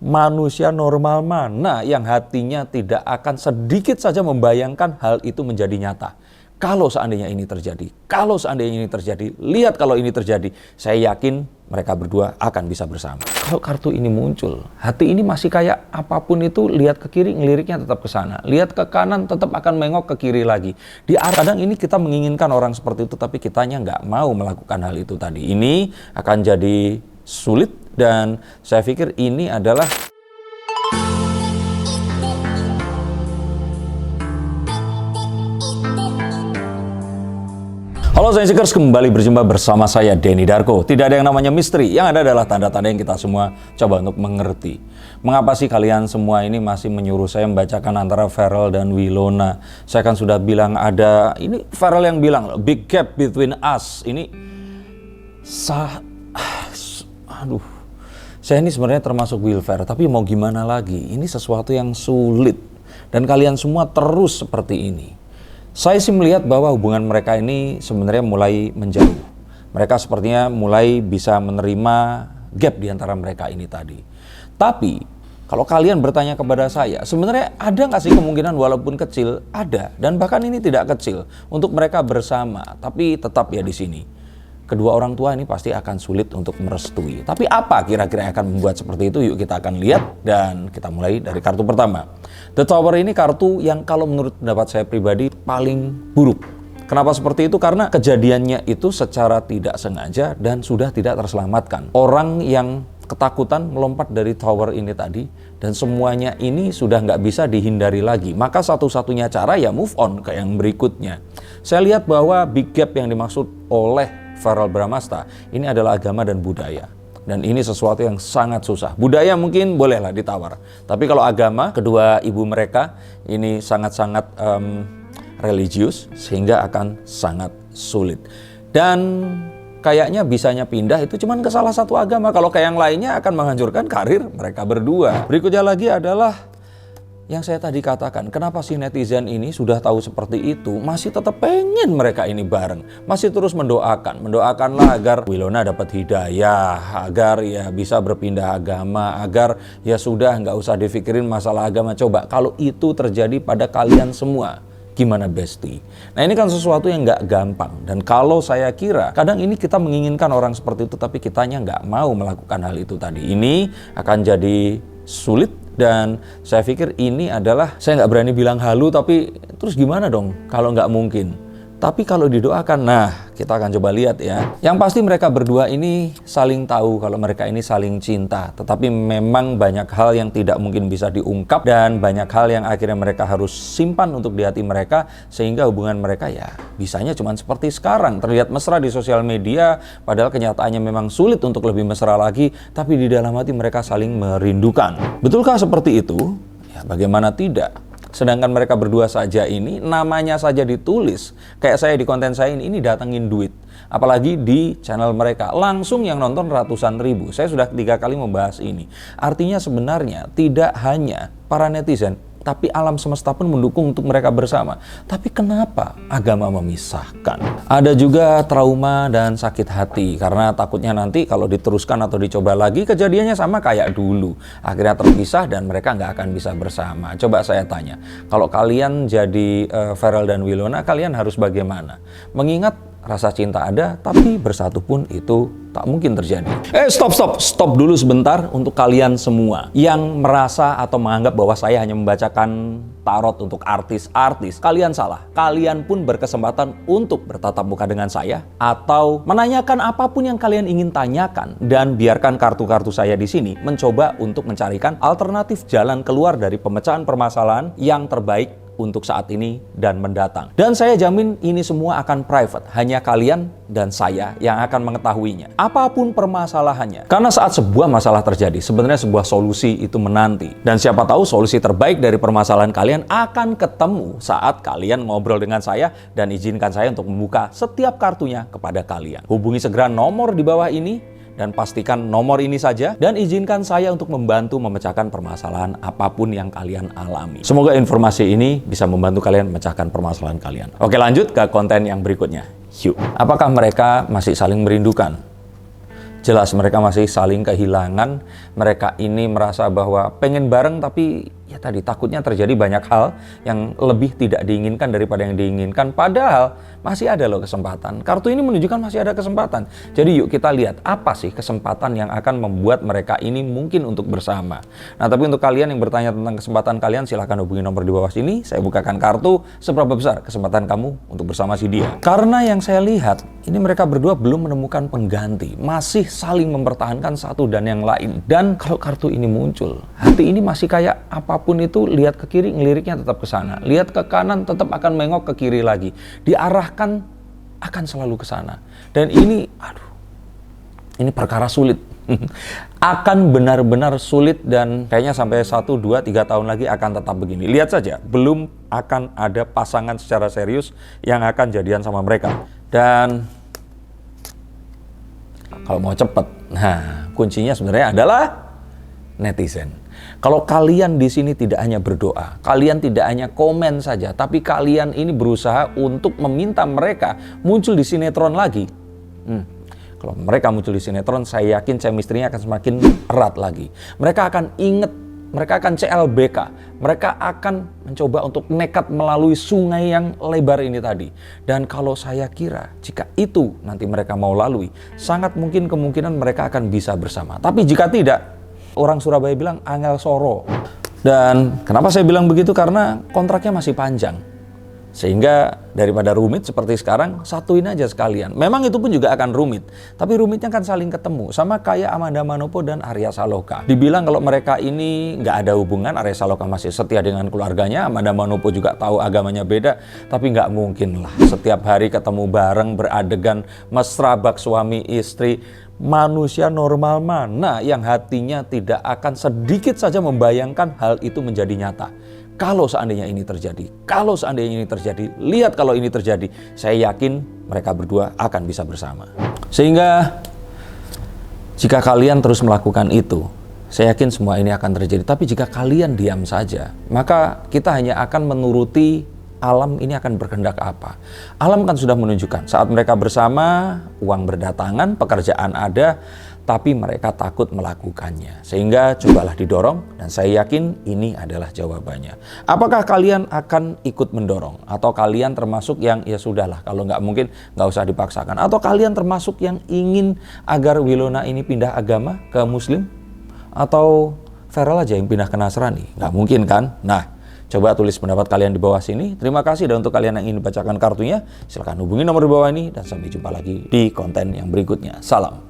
Manusia normal mana yang hatinya tidak akan sedikit saja membayangkan hal itu menjadi nyata? Kalau seandainya ini terjadi, lihat kalau ini terjadi, saya yakin mereka berdua akan bisa bersama. Kalau kartu ini muncul, hati ini masih kayak apapun itu, lihat ke kiri, ngeliriknya tetap ke sana. Lihat ke kanan, tetap akan mengok ke kiri lagi. Kadang ini kita menginginkan orang seperti itu, tapi kitanya nggak mau melakukan hal itu tadi. Ini akan jadi sulit dan saya pikir ini adalah Halo Sainsikers, kembali berjumpa bersama saya Denny Darko. Tidak ada yang namanya misteri, yang ada adalah tanda-tanda yang kita semua coba untuk mengerti. Mengapa sih kalian semua ini masih menyuruh saya membacakan antara Pharrell dan Winona? Saya kan sudah bilang ini Pharrell yang bilang, big gap between us. Saya ini sebenarnya termasuk Will Ferrell, tapi mau gimana lagi? Ini sesuatu yang sulit. Dan kalian semua terus seperti ini. Saya sih melihat bahwa hubungan mereka ini sebenarnya mulai menjauh. Mereka sepertinya mulai bisa menerima gap di antara mereka ini tadi. Tapi, kalau kalian bertanya kepada saya, sebenarnya ada nggak sih kemungkinan walaupun kecil? Ada, dan bahkan ini tidak kecil untuk mereka bersama. Tapi tetap ya di sini. Kedua orang tua ini pasti akan sulit untuk merestui. Tapi apa kira-kira yang akan membuat seperti itu? Yuk kita akan lihat dan kita mulai dari kartu pertama. The Tower ini kartu yang kalau menurut pendapat saya pribadi paling buruk. Kenapa seperti itu? Karena kejadiannya itu secara tidak sengaja dan sudah tidak terselamatkan. Orang yang ketakutan melompat dari tower ini tadi dan semuanya ini sudah nggak bisa dihindari lagi. Maka satu-satunya cara ya move on ke yang berikutnya. Saya lihat bahwa big gap yang dimaksud oleh Pharrell Bramasta ini adalah agama dan budaya. Dan ini sesuatu yang sangat susah. Budaya mungkin bolehlah ditawar. Tapi kalau agama, kedua ibu mereka ini sangat-sangat religius sehingga akan sangat sulit. Dan kayaknya bisanya pindah itu cuma ke salah satu agama. Kalau ke yang lainnya akan menghancurkan karir mereka berdua. Berikutnya lagi adalah yang saya tadi katakan, kenapa sih netizen ini sudah tahu seperti itu, masih tetap pengen mereka ini bareng. Masih terus mendoakanlah agar Winona dapat hidayah, agar ya bisa berpindah agama, agar ya sudah nggak usah dipikirin masalah agama. Coba kalau itu terjadi pada kalian semua, gimana Besti? Nah ini kan sesuatu yang nggak gampang. Dan kalau saya kira, kadang ini kita menginginkan orang seperti itu, tapi kitanya nggak mau melakukan hal itu tadi. Ini akan jadi sulit. Dan saya pikir ini adalah, saya nggak berani bilang halu, tapi terus gimana dong kalau nggak mungkin? Tapi kalau didoakan, nah kita akan coba lihat ya. Yang pasti mereka berdua ini saling tahu kalau mereka ini saling cinta. Tetapi memang banyak hal yang tidak mungkin bisa diungkap. Dan banyak hal yang akhirnya mereka harus simpan untuk di hati mereka. Sehingga hubungan mereka ya bisanya cuma seperti sekarang. Terlihat mesra di sosial media. Padahal kenyataannya memang sulit untuk lebih mesra lagi. Tapi di dalam hati mereka saling merindukan. Betulkah seperti itu? Ya bagaimana tidak? Sedangkan mereka berdua saja ini namanya saja ditulis. Kayak saya di konten saya ini datengin duit. Apalagi di channel mereka. Langsung yang nonton ratusan ribu. Saya sudah 3 kali membahas ini. Artinya sebenarnya tidak hanya para netizen, tapi alam semesta pun mendukung untuk mereka bersama. Tapi kenapa agama memisahkan? Ada juga trauma dan sakit hati. Karena takutnya nanti kalau diteruskan atau dicoba lagi, kejadiannya sama kayak dulu. Akhirnya terpisah dan mereka nggak akan bisa bersama. Coba saya tanya, kalau kalian jadi Pharrell dan Winona, kalian harus bagaimana? Mengingat rasa cinta ada, tapi bersatu pun itu tak mungkin terjadi. Stop dulu sebentar untuk kalian semua yang merasa atau menganggap bahwa saya hanya membacakan tarot untuk artis-artis. Kalian salah. Kalian pun berkesempatan untuk bertatap muka dengan saya atau menanyakan apapun yang kalian ingin tanyakan, dan biarkan kartu-kartu saya di sini mencoba untuk mencarikan alternatif jalan keluar dari pemecahan permasalahan yang terbaik untuk saat ini dan mendatang. Dan saya jamin ini semua akan private. Hanya kalian dan saya yang akan mengetahuinya. Apapun permasalahannya. Karena saat sebuah masalah terjadi, sebenarnya sebuah solusi itu menanti. Dan siapa tahu solusi terbaik dari permasalahan kalian akan ketemu saat kalian ngobrol dengan saya dan izinkan saya untuk membuka setiap kartunya kepada kalian. Hubungi segera nomor di bawah ini. Dan pastikan nomor ini saja dan izinkan saya untuk membantu memecahkan permasalahan apapun yang kalian alami. Semoga informasi ini bisa membantu kalian memecahkan permasalahan kalian. Oke, lanjut ke konten yang berikutnya. Yuk. Apakah mereka masih saling merindukan? Jelas mereka masih saling kehilangan, mereka ini merasa bahwa pengen bareng tapi ya tadi takutnya terjadi banyak hal yang lebih tidak diinginkan daripada yang diinginkan. Padahal masih ada loh kesempatan. Kartu ini menunjukkan masih ada kesempatan. Jadi yuk kita lihat apa sih kesempatan yang akan membuat mereka ini mungkin untuk bersama. Nah tapi untuk kalian yang bertanya tentang kesempatan kalian, silahkan hubungi nomor di bawah sini. Saya bukakan kartu, seberapa besar kesempatan kamu untuk bersama si dia. Karena yang saya lihat, ini mereka berdua belum menemukan pengganti. Masih saling mempertahankan satu dan yang lain. Dan kalau kartu ini muncul, hati ini masih kayak apapun itu, lihat ke kiri, ngeliriknya tetap ke sana. Lihat ke kanan, tetap akan mengok ke kiri lagi. Diarahkan akan selalu ke sana. Dan ini, ini perkara sulit. Akan benar-benar sulit dan kayaknya sampai 1, 2, 3 tahun lagi akan tetap begini. Lihat saja, belum akan ada pasangan secara serius yang akan jadian sama mereka. Dan kalau mau cepet, nah kuncinya sebenarnya adalah netizen. Kalau kalian di sini tidak hanya berdoa, kalian tidak hanya komen saja, tapi kalian ini berusaha untuk meminta mereka muncul di sinetron lagi. Kalau mereka muncul di sinetron, saya yakin chemistry-nya akan semakin erat lagi. Mereka akan inget, mereka akan CLBK, mereka akan mencoba untuk nekat melalui sungai yang lebar ini tadi. Dan kalau saya kira, jika itu nanti mereka mau lalui, sangat mungkin kemungkinan mereka akan bisa bersama. Tapi jika tidak, orang Surabaya bilang angel soro. Dan kenapa saya bilang begitu? Karena kontraknya masih panjang. Sehingga daripada rumit seperti sekarang, satuin aja sekalian. Memang itu pun juga akan rumit. Tapi rumitnya kan saling ketemu. Sama kayak Amanda Manopo dan Arya Saloka. Dibilang kalau mereka ini nggak ada hubungan, Arya Saloka masih setia dengan keluarganya. Amanda Manopo juga tahu agamanya beda. Tapi nggak mungkin lah. Setiap hari ketemu bareng, beradegan, mesra bak suami istri. Manusia normal mana yang hatinya tidak akan sedikit saja membayangkan hal itu menjadi nyata. Kalau seandainya ini terjadi, lihat kalau ini terjadi, saya yakin mereka berdua akan bisa bersama. Sehingga jika kalian terus melakukan itu, saya yakin semua ini akan terjadi. Tapi jika kalian diam saja, maka kita hanya akan menuruti alam ini akan berkehendak apa. Alam kan sudah menunjukkan saat mereka bersama, uang berdatangan, pekerjaan ada, tapi mereka takut melakukannya. Sehingga cobalah didorong, dan saya yakin ini adalah jawabannya. Apakah kalian akan ikut mendorong? Atau kalian termasuk yang ya sudahlah, kalau nggak mungkin nggak usah dipaksakan? Atau kalian termasuk yang ingin agar Wilona ini pindah agama ke Muslim? Atau Feral aja yang pindah ke Nasrani? Nggak mungkin kan? Nah, coba tulis pendapat kalian di bawah sini. Terima kasih, dan untuk kalian yang ingin dibacakan kartunya, silahkan hubungi nomor di bawah ini, dan sampai jumpa lagi di konten yang berikutnya. Salam.